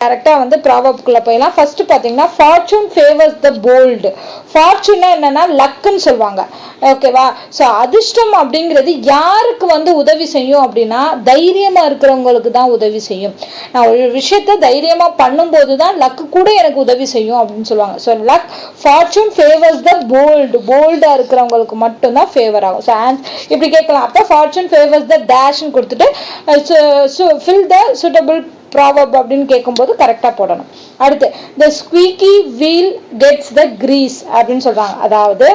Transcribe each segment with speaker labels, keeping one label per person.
Speaker 1: கரெக்டா வந்து ப்ராவர்ப்குள்ள போயிடலாம். ஃபர்ஸ்ட் பாத்தீங்கன்னா ஃபார்ச்சூன் ஃபேவர்ஸ் த போல்ட். ஃபார்ச்சூன்னா என்னன்னா லக்குன்னு சொல்லுவாங்க. ஓகேவா? ஸோ அதிர்ஷ்டம் அப்படிங்கிறது யாருக்கு வந்து உதவி செய்யும் அப்படின்னா தைரியமா இருக்கிறவங்களுக்கு தான் உதவி செய்யும். நான் ஒரு விஷயத்த தைரியமா பண்ணும்போது தான் லக்கு கூட எனக்கு உதவி செய்யும் அப்படின்னு சொல்லுவாங்க. ஸோ லக் ஃபார்ச்சூன் ஃபேவர்ஸ் த போல்டு. போல்டா இருக்கிறவங்களுக்கு மட்டும்தான் ஃபேவர் ஆகும். ஸோ இப்படி கேட்கலாம். அப்போ ஃபார்ச்சூன் ஃபேவர்ஸ் த டேஷ்ன்னு கொடுத்துட்டு ஃபில் த சூட்டபிள் ப்ராவர்ப் அப்படின்னு கேட்கும்போது கரெக்டா போடணும். அடுத்து the squeaky wheel gets the grease அப்படின்னு சொல்றாங்க. அதாவது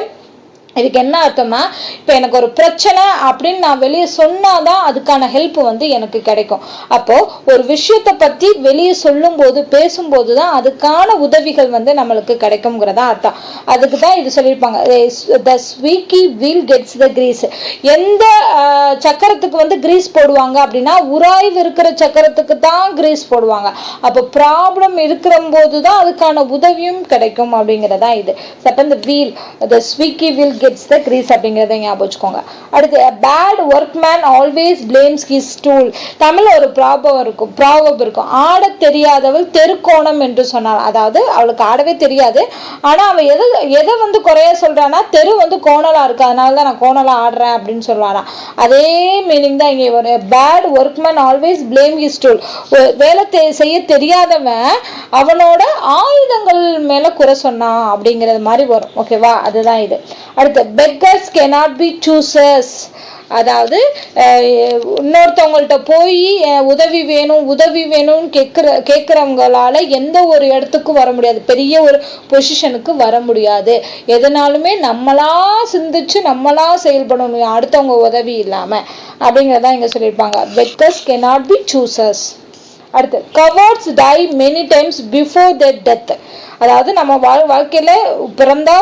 Speaker 1: இதுக்கு என்ன அர்த்தம்னா இப்ப எனக்கு ஒரு பிரச்சனை அப்படின்னு நான் வெளியே சொன்னாதான் அதுக்கான ஹெல்ப் வந்து எனக்கு கிடைக்கும். அப்போ ஒரு விஷயத்த பத்தி வெளியே சொல்லும் போது பேசும்போதுதான் அதுக்கான உதவிகள் வந்து நம்மளுக்கு கிடைக்கும்ங்கிறதா அர்த்தம். அதுக்குதான் இது சொல்லியிருப்பாங்க, the squeaky wheel gets the grease. எந்த சக்கரத்துக்கு வந்து கிரீஸ் போடுவாங்க அப்படின்னா உராய்வு இருக்கிற சக்கரத்துக்கு தான் கிரீஸ் போடுவாங்க. அப்போ ப்ராப்ளம் இருக்கிற போதுதான் அதுக்கான உதவியும் கிடைக்கும் அப்படிங்கிறதா இது. இந்த wheel, the squeaky wheel gets the grease அப்படிங்கறத ஞாபகம் வச்சுக்கோங்க. அடுத்து a bad workman always blames his tool. தமிழ்ல ஒரு ப்ராவர்ப் இருக்கும், ஆட தெரியாதவள் தெருக்கோணம் என்று சொன்னாள். அதாவது அவளுக்கு ஆடவே தெரியாது, ஆனா அவன் எதை வந்து குறைய சொல்றான்னா தெரு வந்து கோணலா இருக்கு, அதனாலதான் நான் கோணலா ஆடுறேன் அப்படின்னு சொல்லுவானா. அதே மீனிங் தான் இங்க வரும். Bad workman always blame his tool. வேலை செய்ய தெரியாதவன் அவனோட ஆயுதங்கள் மேல குறை சொன்னான் அப்படிங்கிறது மாதிரி வரும். ஓகேவா? அதுதான் இது. அடுத்து beggars cannot be choosers. அதாவது இன்னொருத்தவங்கள்ட்ட போய் உதவி வேணும்னு கேட்கிறவங்களால எந்த ஒரு இடத்துக்கும் வர முடியாது, பெரிய ஒரு பொசிஷனுக்கு வர முடியாது. எதனாலுமே நம்மளா சிந்திச்சு நம்மளா செயல்படணும், அடுத்தவங்க உதவி இல்லாம அப்படிங்கறத இங்க சொல்லியிருப்பாங்க. beggars cannot be choosers. அடுத்து cowards die many times before their death. அதாவது நம்ம வாழ்க்கையில பிறந்தா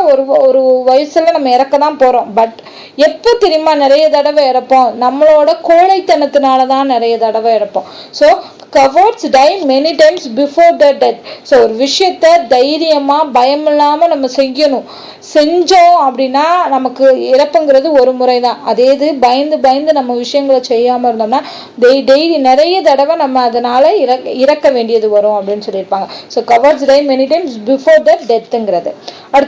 Speaker 1: ஒரு வயசுல நம்ம இறக்கதான் போறோம். பட் எப்போ தெரியுமா நிறைய தடவை இறப்போம்? நம்மளோட கோழைத்தனத்தினாலதான் நிறைய தடவை இறப்போம். So cowards die many times before their death. So ஒரு விஷயத்த தைரியமா பயமில்லாம நம்ம செஞ்சோம் அப்படின்னா நமக்கு இறப்புங்கிறது ஒரு முறைதான். அதே இது பயந்து நம்ம விஷயங்களை செய்யாம இருந்தோம்னா டெய்லி நிறைய தடவை நம்ம அதனால இறக்க வேண்டியது வரும் அப்படின்னு சொல்லியிருப்பாங்க. So cowards die many times before their deathங்கிறது. அடுத்து